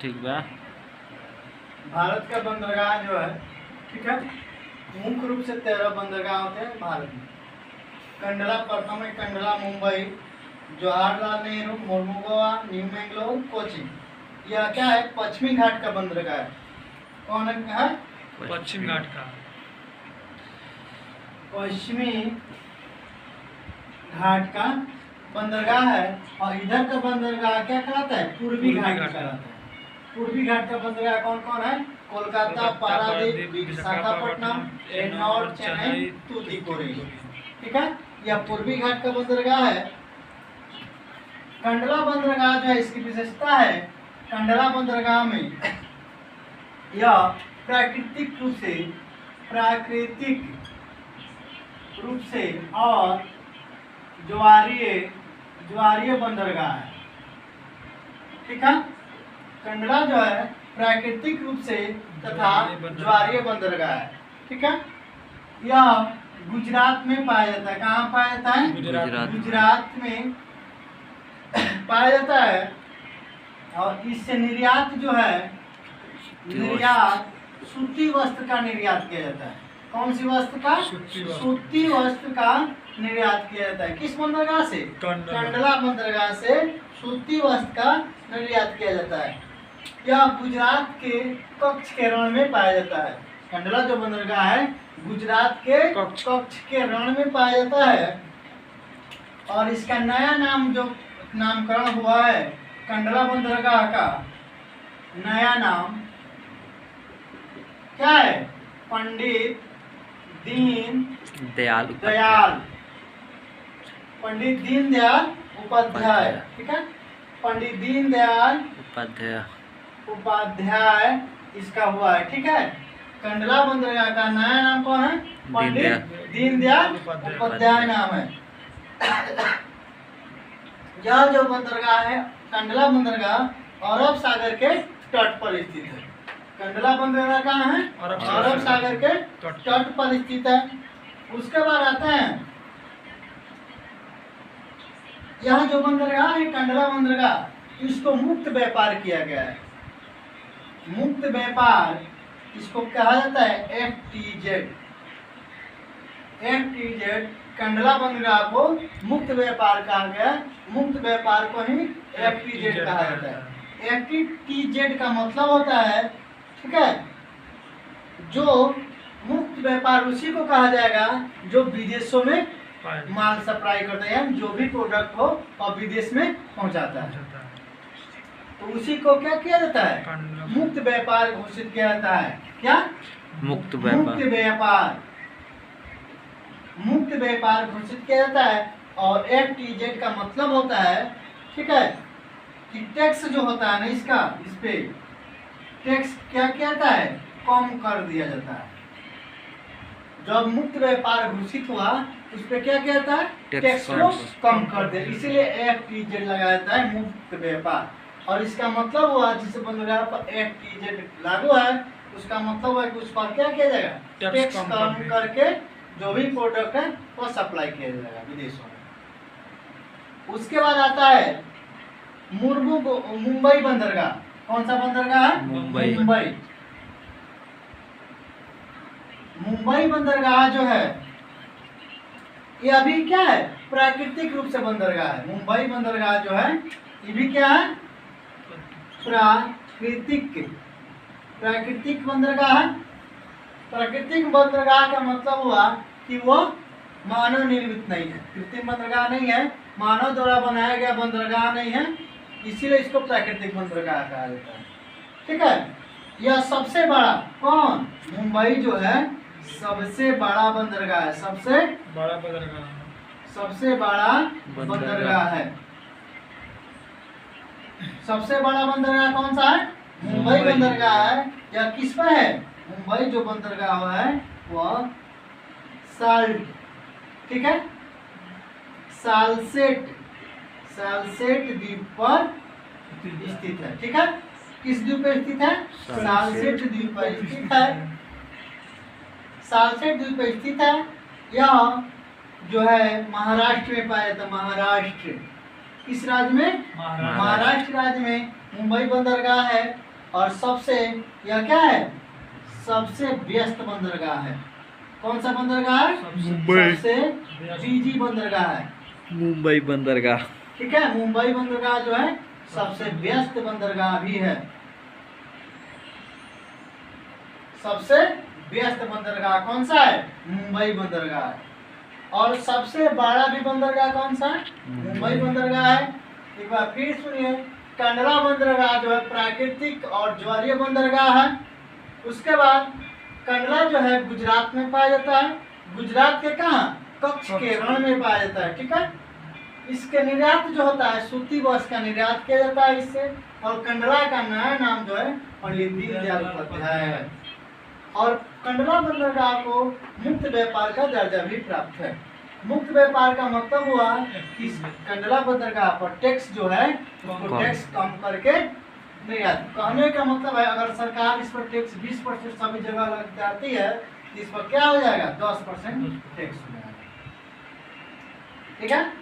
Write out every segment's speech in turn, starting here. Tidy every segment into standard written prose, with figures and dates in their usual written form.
ठीक बा। भारत का बंदरगाह जो है, ठीक है, मुख्य रूप से 13 बंदरगाह होते हैं भारत में। कंडला प्रथम है, कंडला मुंबई, जवाहरलाल नेहरू, मोर्मुगावा, न्यू मैंगलोर, कोचिन। यह क्या है? पश्चिमी घाट का बंदरगाह है। कौन है? पश्चिम घाट का पश्चिमी घाट का बंदरगाह है। और इधर का बंदरगाह क्या कहलाता है? पूर्वी घाट कहलाता है। पूर्वी घाट का बंदरगाह कौन कौन है? कोलकाता, पारादीप, विशाखापट्टनम, एन्नौर, चेन्नई, तूतीकोरिन। ठीक है, यह पूर्वी घाट का बंदरगाह है। कंडला बंदरगाह जो है, इसकी विशेषता है, कंडला बंदरगाह में यह प्राकृतिक रूप से और ज्वारीय बंदरगाह है। ठीक है, कंडला जो है प्राकृतिक रूप से तथा ज्वारीय बंदरगाह है। ठीक है, यह गुजरात में पाया जाता है। कहाँ पाया जाता है? गुजरात में पाया जाता है। और इससे निर्यात जो है, निर्यात सूती वस्त्र का निर्यात किया जाता है। कौन सी वस्त्र का? सूती वस्त्र का निर्यात किया जाता है। किस बंदरगाह से? कंडला बंदरगाह से सूती वस्त्र का निर्यात किया जाता है। यह गुजरात के कच्छ के रण में पाया जाता है। कंडला जो बंदरगाह है, गुजरात के कच्छ के रण में पाया जाता है। और इसका नया नाम जो नामकरण हुआ है, कंडला बंदरगाह का नया नाम क्या है? पंडित दीनदयाल पंडित दीनदयाल उपाध्याय। ठीक है, पंडित दीनदयाल उपाध्याय इसका हुआ है। ठीक है, कंडला बंदरगाह का नया नाम कौन है? पंडित दीनदयाल उपाध्याय नाम है। यह जो बंदरगाह है, कंडला बंदरगाह, अरब सागर के तट पर स्थित है। कंडला बंदरगाह कहाँ है? अरब सागर के तट पर स्थित है। उसके बाद आता है, यह जो बंदरगाह है, कंडला बंदरगाह, इसको मुक्त व्यापार किया गया है। मुक्त व्यापार इसको कहा जाता है FTZ। कंडला बंदरगाह को मुक्त व्यापार कहा गया। मुक्त व्यापार को ही FTZ कहा जाता है। FTZ का मतलब होता है, ठीक है, जो मुक्त व्यापार उसी को कहा जाएगा जो विदेशों में माल सप्लाई करता है, जो भी प्रोडक्ट हो और विदेश में पहुंचाता है, तो उसी को क्या किया जाता है? मुक्त व्यापार घोषित किया जाता है। क्या? मुक्त व्यापार घोषित किया जाता है। और FTZ का मतलब होता है, ठीक है, कि टैक्स जो होता है ना, इसका, इस पे टैक्स क्या किया जाता है? कम कर दिया जाता है। जब मुक्त व्यापार घोषित हुआ, उस पे क्या किया जाता है? टैक्स को कम कर दिया। इसीलिए FTZ लगाया जाता है, मुक्त व्यापार। और इसका मतलब हुआ, जिस बंदरगाह पर FTZ लागू है, उसका मतलब है कि उस पर क्या किया जाएगा? टैक्स कम करके जो भी प्रोडक्ट है वो सप्लाई किया जाएगा विदेशों में। उसके बाद आता है मुंबई बंदरगाह। कौन सा बंदरगाह है? मुंबई बंदरगाह जो है, ये अभी क्या है? प्राकृतिक रूप से बंदरगाह है। मुंबई बंदरगाह जो है, ये भी क्या है? प्राकृतिक बंदरगाह है। प्राकृतिक बंदरगाह का मतलब हुआ कि वो मानव निर्मित नहीं है, कृत्रिम बंदरगाह नहीं है, मानव द्वारा बनाया गया बंदरगाह नहीं है, इसीलिए इसको प्राकृतिक बंदरगाह कहा जाता है। ठीक है, यह सबसे बड़ा, कौन? मुंबई जो है सबसे बड़ा बंदरगाह है। सबसे बड़ा बंदरगाह है। सबसे बड़ा बंदरगाह कौन सा है? मुंबई बंदरगाह है। यह किस पर है? मुंबई जो बंदरगाह है वह साल्ट, ठीक है, सालसेट द्वीप पर स्थित है। ठीक है, किस द्वीप पर स्थित है? सालसेट द्वीप पर स्थित है। सालसेट द्वीप पर स्थित है। यह जो है महाराष्ट्र में पाया जाता है। महाराष्ट्र किस राज्य में? महाराष्ट्र राज्य में मुंबई बंदरगाह है। और सबसे यह क्या है, सबसे व्यस्त बंदरगाह है। कौन सा बंदरगाह है? मुंबई। सबसे बिजी बंदरगाह है। मुंबई बंदरगाह। ठीक है, मुंबई बंदरगाह जो है सबसे व्यस्त बंदरगाह भी है। सबसे व्यस्त बंदरगाह कौन सा है? मुंबई बंदरगाह। और सबसे बड़ा भी बंदरगाह कौन सा है? मुंबई बंदरगाह है। एक बार फिर सुनिए, कंडला बंदरगाह जो है प्राकृतिक और ज्वारीय बंदरगाह है। उसके बाद कंडला जो है गुजरात में पाया जाता है। गुजरात के कहाँ? कच्छ के रण में पाया जाता है। ठीक है, इसके निर्यात जो होता है सूती वस्त्र का निर्यात किया जाता है इससे। और कंडला का नया नाम जो है पंडित दीनदयाल उपाध्याय है। और कंडला बंदरगाह को मुक्त व्यापार का दर्जा भी प्राप्त है। मुक्त व्यापार का मतलब हुआ कि इस कंडला बंदरगाह पर टैक्स जो है उसको टैक्स कम करके निर्यात। कहने का मतलब है अगर सरकार इस पर टैक्स 20% सभी जगह लग जाती है तो इस पर क्या हो जाएगा? 10% टैक्स हो जाएगा। ठीक है,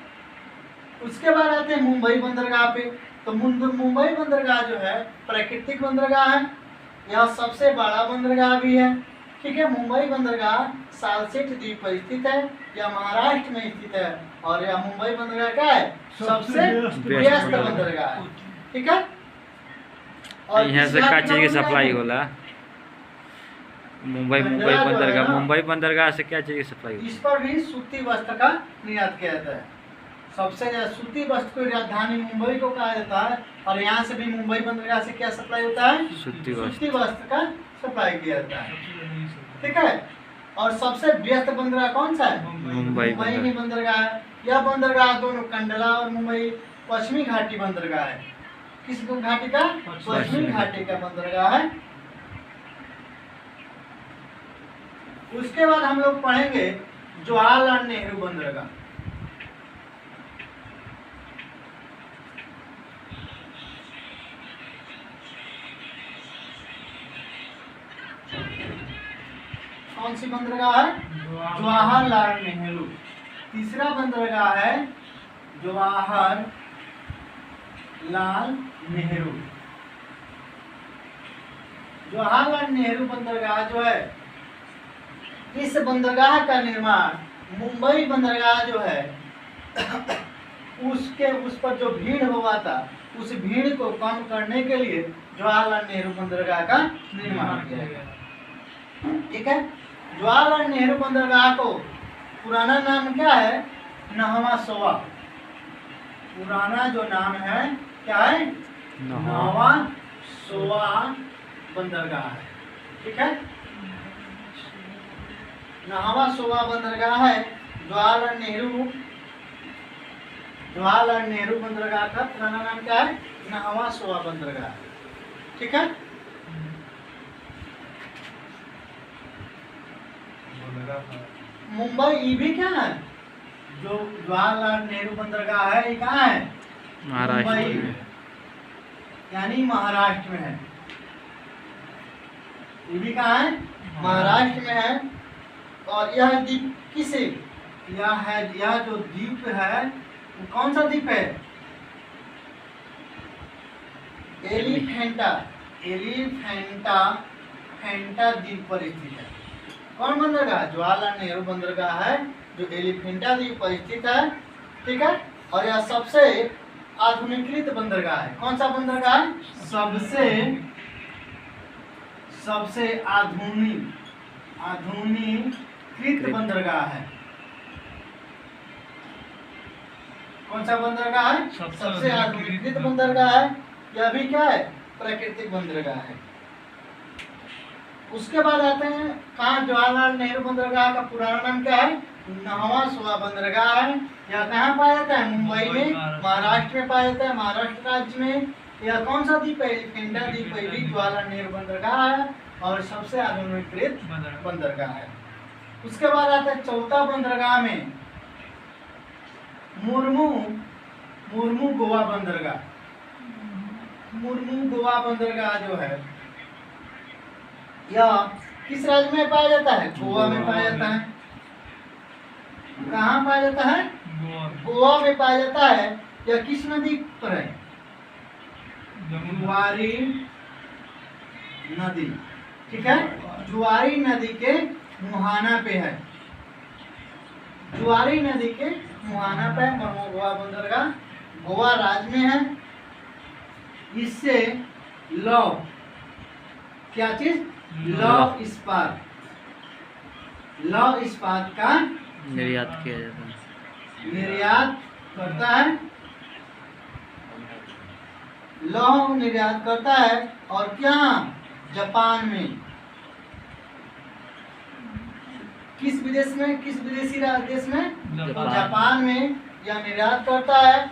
उसके बाद आते हैं मुंबई बंदरगाह पे। तो मुंबई बंदरगाह जो है प्राकृतिक बंदरगाह है। यह सबसे बड़ा बंदरगाह भी है। ठीक है, मुंबई बंदरगाह सालसेट द्वीप पर स्थित है। यह महाराष्ट्र में स्थित है। और यह मुंबई बंदरगाह क्या है? सबसे व्यस्त बंदरगाह है। ठीक है, और यहाँ से का चीज की सप्लाई होला? मुंबई बंदरगाह। मुंबई बंदरगाह से क्या चीज की सप्लाई? इस पर भी सूती वस्त्र का निर्यात किया जाता है। सबसे ज्यादा सूती वस्त्र को राजधानी मुंबई को कहा जाता है। और यहाँ से भी मुंबई बंदरगाह से क्या सप्लाई होता है? सूती वस्त्र का सप्लाई किया जाता है। ठीक है, और सबसे व्यस्त बंदरगाह कौन सा है? मुंबई ही बंदरगाह है। यह बंदरगाह दोनों कंडला और मुंबई पश्चिमी घाटी बंदरगाह है। किस घाटी का? पश्चिमी घाटी का बंदरगाह है। उसके बाद हम लोग पढ़ेंगे जवाहरलाल नेहरू बंदरगाह। कौन सी बंदरगाह है? जवाहरलाल नेहरू। तीसरा बंदरगाह है जवाहरलाल नेहरू। जवाहरलाल नेहरू बंदरगाह जो है, इस बंदरगाह का निर्माण मुंबई बंदरगाह जो है उस पर जो भीड़ हुआ था उस भीड़ को कम करने के लिए जवाहरलाल नेहरू बंदरगाह का निर्माण किया गया। ठीक है, जवाहरलाल नेहरू बंदरगाह को पुराना नाम क्या है? नहवा सोवा। पुराना जो नाम है क्या है? नहवा सोवा बंदरगाह है। ठीक है, नहवा सोवा बंदरगाह है। जवाहरलाल नेहरू बंदरगाह का पुराना नाम क्या है? नहवा सोवा बंदरगाह। ठीक है, मुंबई ये भी क्या है? जो जवाहरलाल नेहरू बंदरगाह है ये कहाँ है? महाराष्ट्र में, यानी महाराष्ट्र में है। ये भी कहाँ है? महाराष्ट्र में है। और यह द्वीप किसे? यह जो द्वीप है वो कौन सा द्वीप है? एलिफेंटा द्वीप पर स्थित है। कौन बंदरगाह? जवाहरलाल नेहरू बंदरगाह है जो एलिफेंटा द्वीप पर स्थित है। ठीक है, और यह सबसे आधुनिकीकृत बंदरगाह है। कौन सा बंदरगाह है? सबसे आधुनिकीकृत बंदरगाह है। कौन सा बंदरगाह है? सबसे आधुनिकीकृत बंदरगाह है। यह भी क्या है? प्राकृतिक बंदरगाह है। उसके बाद आते हैं कहाँ? जवाहरलाल नेहरू बंदरगाह का पुराना नाम क्या है? नहवा सोवा बंदरगाह है। यह कहाँ पाया जाता है? मुंबई में, महाराष्ट्र में पाया जाता है, महाराष्ट्र राज्य में। यह कौन सा द्वीप है? एलिफेंटा द्वीप पर भी जवाहरलाल नेहरू बंदरगाह है और सबसे आधुनिकीकृत बंदरगाह है। उसके बाद आता है चौथा बंदरगाह में मुर्मू गोवा बंदरगाह। मुर्मू गोवा बंदरगाह जो है यह किस राज्य में पाया जाता है? गोवा में पाया जाता है। कहाँ पाया जाता है? गोवा में पाया जाता है। यह किस नदी पर है? नदी, ठीक है। जुआरी नदी के मुहाना पे है, जुआरी नदी के मुहाना पे मरमो गोवा बंदरगाह गोवा राज्य में है। इससे लौह, क्या चीज, लौह इस्पात, लौह इस्पात का निर्यात किया जाता है। निर्यात करता है, लौह निर्यात करता है। और क्या, जापान में, किस विदेश में, किस विदेशी देश में, जापान। जापान में यह निर्यात करता है,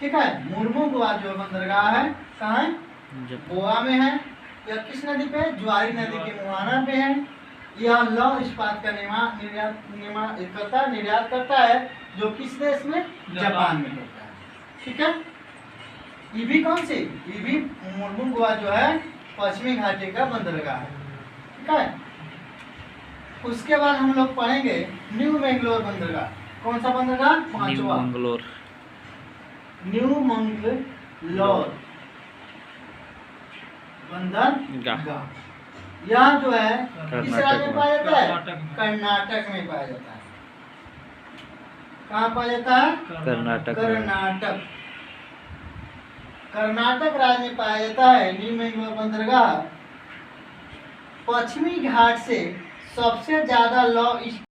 ठीक है। मुर्मू गोवा जो बंदरगाह है कहाँ है, गोवा में है। यह किस नदी पे, ज्वारी नदी के मुहाना पे है। यह लौह इस्पात का निर्यात करता है, जो किस देश में, जापान में करता है, ठीक है। ये भी कौन सी, ये भी मुर्मू गोवा जो है पश्चिमी घाटी का बंदरगाह है, ठीक है। उसके बाद हम लोग पढ़ेंगे न्यू मैंगलोर बंदरगाह। कौन सा बंदरगाह, न्यू पांचवा, मंगलोर। न्यू मंगलोर बंदरगाह। यह जो है किस राज्य में पाया जाता है, कर्नाटक में पाया जाता है। कहाँ पाया जाता है, कर्नाटक। कर्नाटक, कर्नाटक राज्य में पाया जाता है न्यू मैंगलोर बंदरगाह। पश्चिमी घाट से सबसे ज्यादा लौह